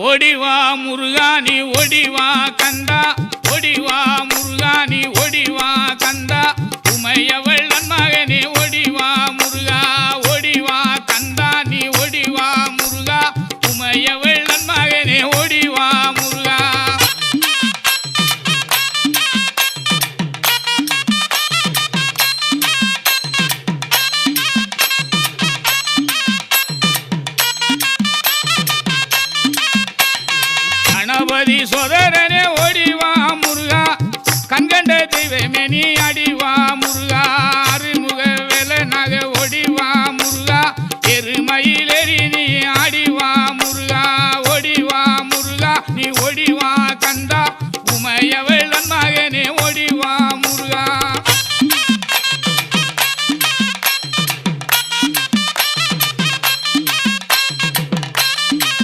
ஓடிவா முருகா நீ ஓடிவா கந்தா, ஓடிவா முருகா நீ ஓடிவா கந்தா, உமையவள் நன்மகனே ஓடிவா முருகா, ஓடிவா கந்தா நீ ஓடிவா முருகா, உமையவள் நன்மகனே ஓடிவா முருகா. கணபதி சோதரனே ஓடிவா முருகா, கண்கண்ட தெய்வமே நீ அடிவா முருகா.